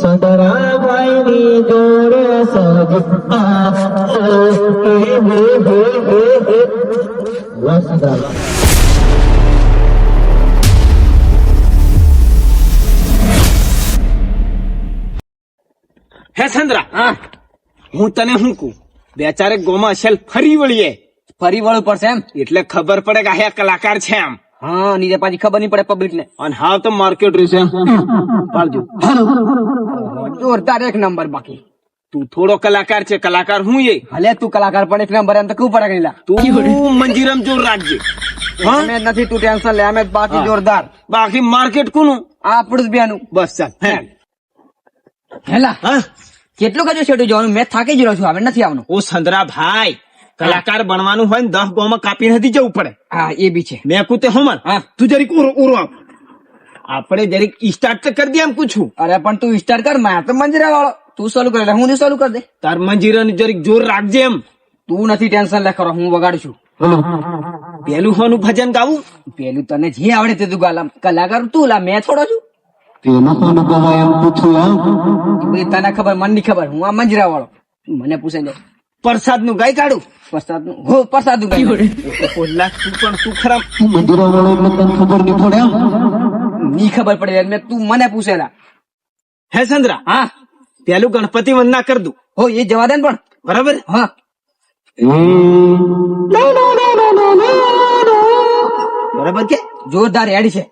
સંતરા ભાઈની જોડે સજ હે સંદ્રા, હું તને શું કહું, બે ચારે ગોમાં અસલ ફરી વળીએ. ફરી વળવું પડશે એમ? એટલે ખબર પડે કે આ કલાકાર છે એમ. હા, નીચે પાછી ખબર નહીં પડે પબ્લિક ને. અને હાવ તો માર્કેટ રહેશે. પાડજો. જોરદાર એક નંબર. બાકી તું થોડો કલાકાર છે, કલાકાર હું એ. ભલે તું કલાકાર પણ એક નંબર એમ તો કેવું પડે ગયેલા. તું મંજીરમ જોર રાખજે. અમે નથી, તું ટેન્શન લે, અમે બાકી જોરદાર. બાકી માર્કેટ કોનું? આપણું જ બેનું. બસ ચાલ. હેલા હા, કેટલું કજુ છેટું જવાનું? મેં થાકી જ રહ્યો છું, હવે નથી આવવાનું. ઓ સંદ્રા ભાઈ, કલાકાર બનવાનું હોય ને 10 ગોમાં કાપી નથી જવું પડે. હા, એ બી છે. મેં કુતે હોમન. હા, તું જરીક ઉરો આપ. આપણે જરીક સ્ટાર્ટ તો કરી દે એમ પૂછું. અરે પણ તું સ્ટાર્ટ કર, મેં તો મંજીરા વાળો. તું ચાલુ કરે એટલે હું ચાલુ કરી દે. તાર મંજીરાની જરીક જોર રાખજે એમ. તું નથી ટેન્શન લે કરો, હું વગાડું છું. પેલું હોનું ભજન ગાવું. પેલું તને જે આવડે તે તું ગાલા. કલાકાર તું લા, મેં થોડો છું. તેનું કોણ ગવાય એમ પૂછું એમ. બધી તને ખબર, મને ની ખબર. હું આ મંજીરા વાળો. મને પૂછે જાય પ્રસાદ નું ગાય કાઢું. પ્રસાદ નું. હો, પ્રસાદ નું ગાય. પોલા તું પણ તું ખરા મંદિરો વાળો એટલે તને ખબર નહીં પડે એમ. ની ખબર પડે યાર, મેં તું મને પૂછેલા. હે સંદ્રા, હા, પેલું ગણપતિ વંદના કર દઉં. હો એ જવા દે ને પણ. બરાબર. હા, બરાબર કે જોરદાર હેડી છે.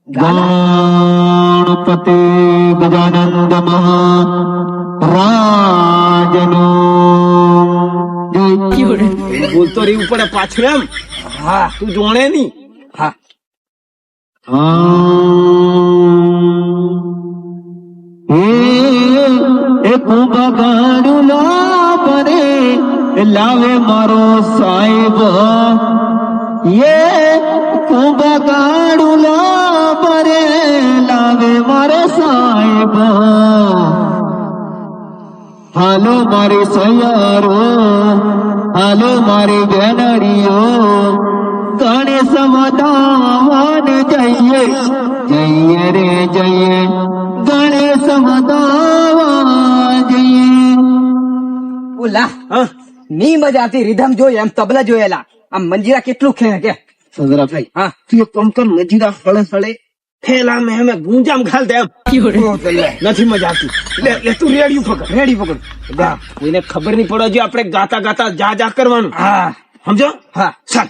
ગણપતિ ગજાનંદ મહારાજનો બોલતો રહેવું પડે પાછું એમ. હા, તું જોણે નહી. હા, બગાડું લાવે લાવે મારો સાહેબ. બગાડું લાવે મારો સાહેબ. હાલો મારી સયારો, હાલો મારી બેનડીઓ, ગણેશ વધાવન જઈએ જઈએ રે જઈએ, ગણેશ વધાવન જઈએ. ઓલા હા, ની મજા આવતી. રિધમ જોઈએ એમ તબલા જોયેલા. આમ મંજીરા કેટલું ખે કે. સંદ્રાભાઈ, હા, તું એક કામ કર, મજીરા ફળે ફળે થેલા મેં હમે ગુંજામ ઘાલ દે એમ. નથી મજા આવતી. લે તું રેડિયું પકડ. રેડી પકડ. કોઈને ખબર નહીં પડે જો આપણે ગાતા ગાતા જા કરવાનું. હા, સમજો. હા, ચાલ.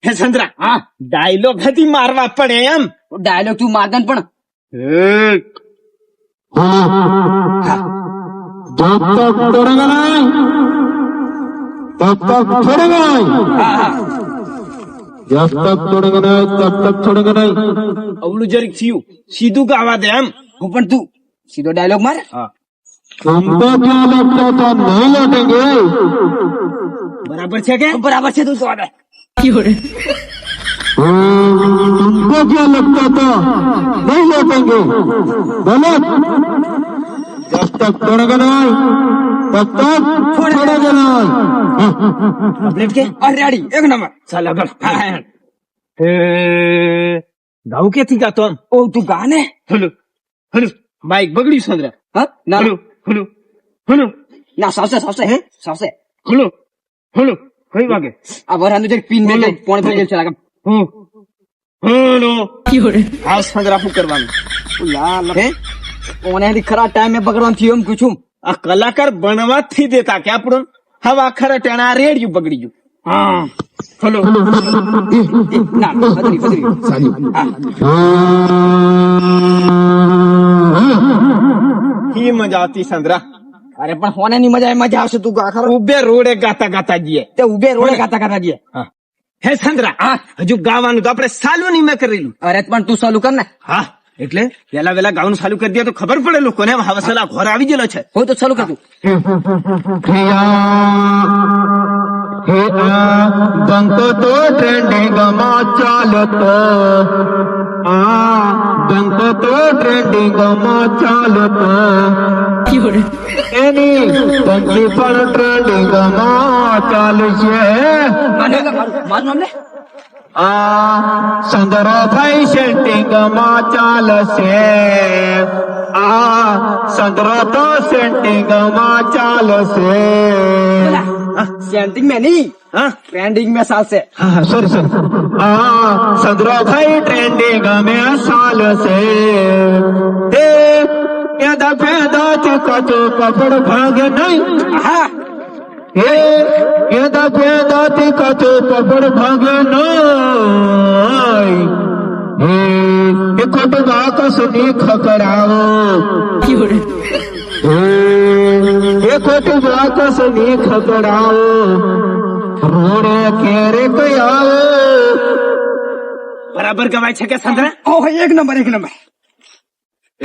હે સંદ્રા, હા, ડાયલોગ હતી મારવા પડે એમ. ડાયલોગ તું મારદન પણ. जब तक छोड़ेगा नहीं तब तक छोड़ेगा नहीं, जब तक छोड़ेगा नहीं तब तक छोड़ेगा नहीं. અવલું જરીક થયું, સીધું ગાવા દે એમ. હું પણ તું સીધો ડાયલોગ મારે. तुमको क्या लगता था नहीं लौटेंगे? બરાબર છે કે? બરાબર છે. તું તો દે. तुमको क्या लगता था नहीं लौटेंगे? गलत. जब तक छोड़ेगा नहीं तब तक छोड़ेगा नहीं. કમ્પ્લીટ કે રેડી એક નંબર. ચાલ આગળ. ગાવું ક્યાંથી ગાતો આમ? ઓ તું ગા ને. હલો માઇક બગડ્યું સંદ્રા. હા, ના હલો ના, સાવસે હે સાવસે. હલો કઈ વાગે? આ વરાનું જે પિન મે પોણે પર છે લાગે. હલો આ સંદ્રા શું કરવાનું? લા હે ઓને હરી ખરા ટાઈમે પકડવાનું થયું એમ પૂછું. આ કલાકાર બનવા થી દેતા કે આપણું હવે આખરે ટેણા રેડિયું બગડી ગયું. હા, હલો ના બદરી ઈ મજા આવતી સંદ્રા. અરે પણ હોને ની મજા આવશે. તું ગા ખરો. ઉભે રોડે ગાતા જઈએ. તે ઉભે રોડે ગાતા જઈએ. હે સંદ્રા, હજુ ગાવાનું તો આપણે સાલું નહીં મેં કરેલું. અરે પણ તું ચાલુ કર ને. હા, એટલે વેલા ગાવાનું ચાલુ કરી દે તો ખબર પડે લોકોને હવસલા ઘોર આવી ગયેલો છે. હું તો ચાલુ કર તું. બંકો તો ટ્રેન્ડિંગ માં ચાલતો, બંકો તો ટ્રેન્ડિંગ માં ચાલતો, એની બંકી પણ ટ્રેન્ડિંગ માં ચાલશે. મારું નામ લે. આ સંદરોભાઈ સેટિંગમાં ચાલશે આ સંદરો તો સેટિંગમાં ચાલશે सेंटिंग में नहीं હા ट्रेंडिंग में चालશે હા સોરી આ સંદરોભાઈ ટ્રેન્ડિંગ में ચાલશે એ એદા ફેદા ચકચો કપડ ભાગે નહીં હા હે એદા ફેદા ચકચો કપડ ભાગે નહીં હે એ ખોટું આકાશની ખકરાવો એ ખોટું આકાશની ખકરાવો રોડે કેરે કયાવો બરાબર ગવાય છે કે સંતરા ओह एक नंबर એ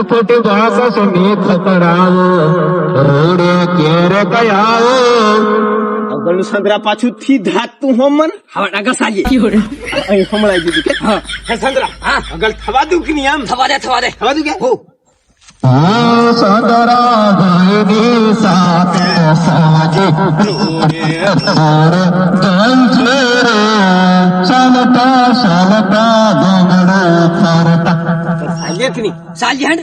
ખોટું આકાશની ખકરાવો રોડે કેરે કયાવો આગળનું સંતરા પાછું થી ધાતું હો મન હવે આગળ સાજીએ અહીં હમણાં દીધું કે હા હે સંતરા હા આગળ થવા દઉં કે નહીં આમ થવા દે થવા દઉં કે હો આ સંદરા ભાઈની સાથે સાજે તાર ગંછે ચાલતા ચાલતા ગંગડો ફરતા સાજે કે નહીં સાજી હેડ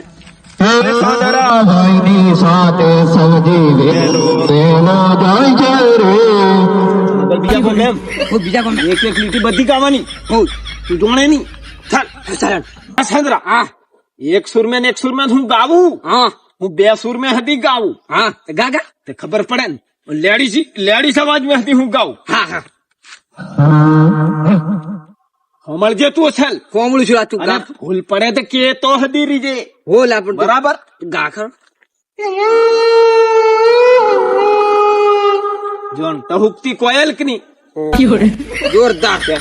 સંદરા ભાઈની સાથે સવજી વેલો જાય છે રે આગળ બીજા કોઈ મેમ હો બીજા કોણ એક એક લીટી બધી ગાવાની હો તું જોણે નહીં ચાલ ચાલ આ સંતરા હા એક સુર में ને એક સુર में હું ગાવું હા હું બે સુર में હતી ગાવું હા ગાગા તે ખબર પડે ને લેડીઝ અવાજ में હતી હું ગાવું હા હા હમળજે તું છલ કોમળું છું આ તું અને ગા ભૂલ પડે તો કે તો હદી રીજે હો લા પણ બરાબર ગા ખર જોન ટહુકતી કોયલ કે ની જોરદાર છે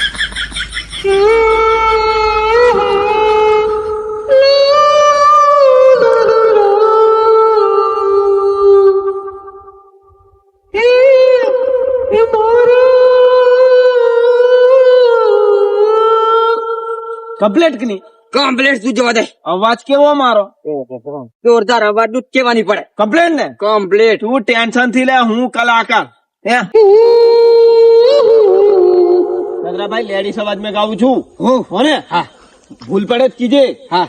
કમ્પ્લેટ કે ની કમ્પ્લેટ તું જવા દે અવાજ કેવો મારો જોરદાર અવાજ નું કેવાની પડે કમ્પ્લેટ ને કમ્પ્લેટ તું ટેન્શન થી લે હું કલાકાર હે નગરાભાઈ લેડીઝ અવાજ में ગાવું છું હો ને હા ભૂલ પડે તો કીજે હા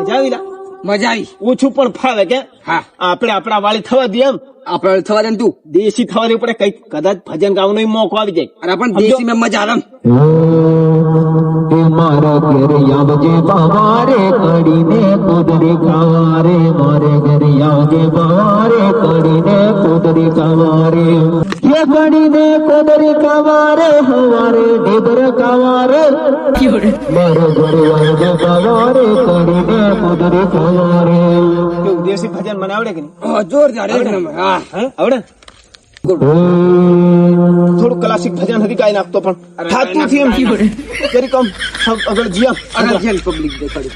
મજા આવી લા મજા આવી ઓછું પણ ફાવે કે હા આપણે આપણા વાળી થવા દે એમ આપણે થવા દે ને તું દેશી થવા દે પડે કઈ કદાચ ભજન ગાવાનો મોકો આવી જાય અને પણ દેશી માં મજા આવે એ મારા ઘરે આવજે બાવારે કડીને કુદરી ખાવારે મારે ઘરે આવજે બાવારે કડીને કુદરી ખાવારે એ કડીને કુદરી ખાવારે હવારે ઢેબર ખાવારે મારે ઘરે આવજે બાવારે કડીને કુદરી ખાવારે કેવું દેશી ભજન મને આવડે કે નહીં જોરદાર એક નંબર હા હે? આવડે થોડું ક્લાસિક ભજન હતી ગાઈ નાખતો પણ થાતું નથી એમ કરી કમ આગળ જીયા આગળ જેલ પબ્લિક દેખાડી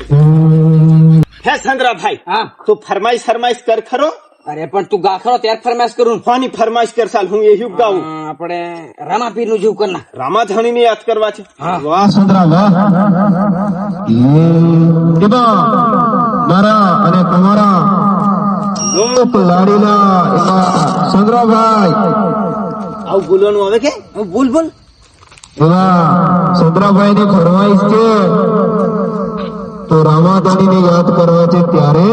હે સંગ્રાભાઈ હા તું ફરમાઈશ કર ખરો અરે પણ તું ગા ખરો ત્યારે ફરમાશ કરું ફાની ફરમાઈશ કર સાલ હું એવું ગાઉં આપણે રામાપીર નું જીવ કરના રામાધણી ને યાદ કરવા છે હા વાહ સુંદરા વાહ એમાં મારા અને તમારા લોક લાડીલા એમાં સુંદરાભાઈ આવું બોલવાનું આવે કે બોલ બોલ એવા સુંદરાભાઈ ની ફરમાઈશ છે તો રામાધણી ને યાદ કરવા છે ત્યારે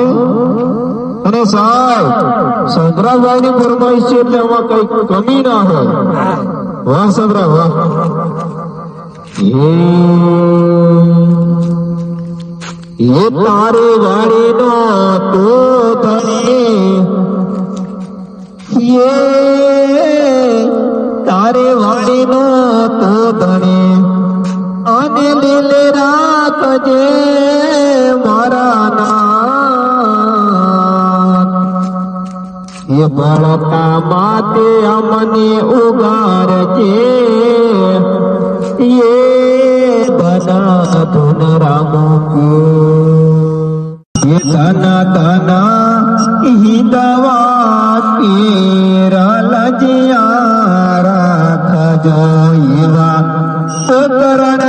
અને સાહેબ સુંદરાભાઈ ની ફરમાઈશ છે એટલે આમાં કઈ કમી ના હોય વાહ સુંદરા વાહ એ તારે વાળી નો તો ધણી તારે વાળી નો તો ધણી અને લીલે રાખજે મારા નામ એ બળતા માતે અમને ઉગારજે એ ધના ધુન રામો ये धना धना ही दवा तेरा लजिया राख जो युवा उपकरण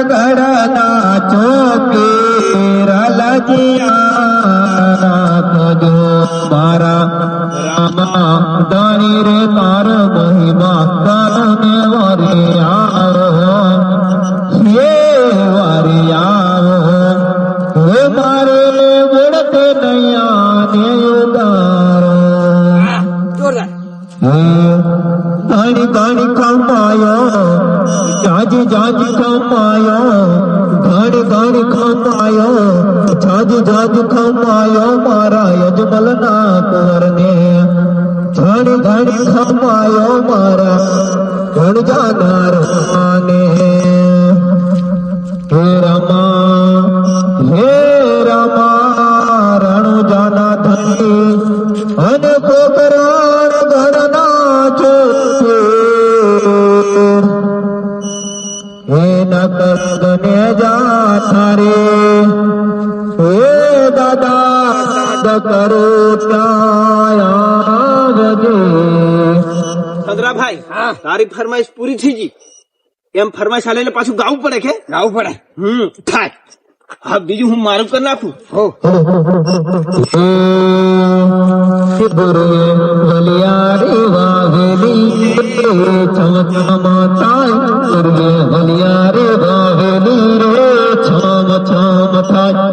જાજ ખમાયો ઘણી ઘણી ખમાયો જાજ જાજ ખમાયો મારા યજમલના કુંવરને ઘણી ઘણી ખમાયો મારા ઘણ જાનાર માને હે રામા રણુ જાના ધણી અને પોકરાણ ઘડના ચોથે હે નકને જા થારે હે દાદા કરો આવજે ચંદ્રાભાઈ તારી ફરમાઈશ પૂરી થઈ ગઈ એમ ફરમાઈશ આલે એટલે પાછું ગાવું પડે કે ગાવું પડે. થાય હા બીજું હું મારું કરી નાખું હો વલિયારી વાવેલી છમ થાય વલિયારી વાવેલી રે છમ થાય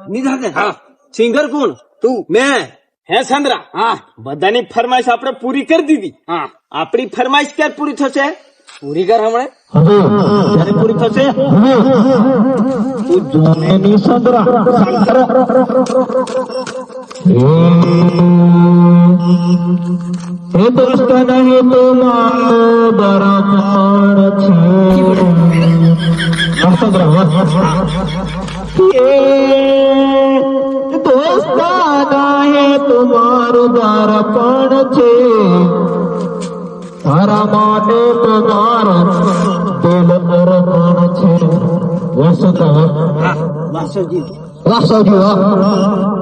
નિધા દે હા સિંગર કોણ તું. મેં હે ચંદ્રા હા બધાની ફરમાઈશ આપણે પૂરી કરી દીધી હા આપણી ફરમાઈશ ક્યારે પૂરી થશે પૂરી કર હમણાં. ક્યારે પૂરી થશે તું જોનેની સંદરા હે દોસ્ત નહીં તો મારો બરાબર છે દોસ્તાના હે તમારું બારપણ છે તારા માટે તમારો દિલ અર્પણ છે વાસવજી વાસવજી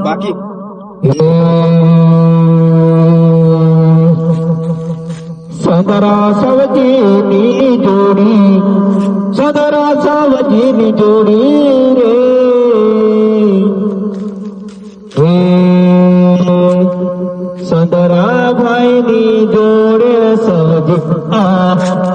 બાકી સદરા સવજીની જોડી સદરા સવજીની જોડી રે સદરા ભાઈની જોડે સવજી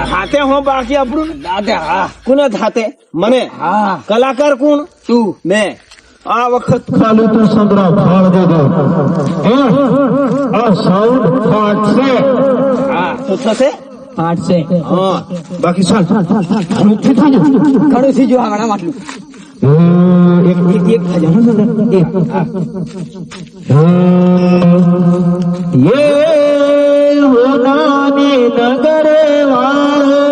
હાથે હો બાકી આપણું દાદા હા કોને હાથે મને હા કલાકાર કોણ તું. મેં આ વખત ખાલી તું સંદરા ફાળ દેજો આ સાઉન્ડ ફાટશે હા તો થશે ફાટશે. હા બાકી ચાલ ઘણુંથી થઈ જશે. ઘણું થઈ ગયું હમણાં માટલું. એક ये होनानी नगरे वालो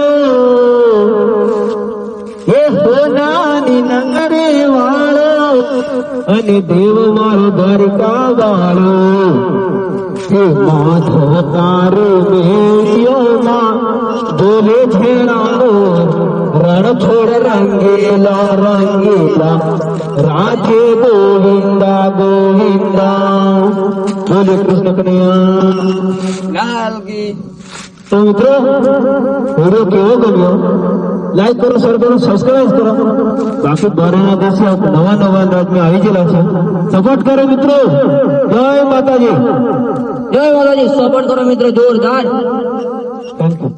ये होनानी नगरे वालो અને દેવ મારો દ્વારિકા વાળો હે માધવ તારે મેળિયોમાં બોલે છેડાનો રણ છોડ રંગેલા રંગેલા રાજે ગોવિંદા ગોવિંદા બોલે કૃષ્ણ કનૈયા લાલ કી તો મિત્રો વિડીયો કેવો ગમ્યો લાઈક કરો શેર કરો સબસ્ક્રાઇબ કરો બાકી બારેના દિવસે નવા નવા અંદાજમાં આવી ગયેલા છે સપોર્ટ કરો મિત્રો જય માતાજી જય માતાજી. સપોર્ટ કરો મિત્રો જોરદાર. Thank you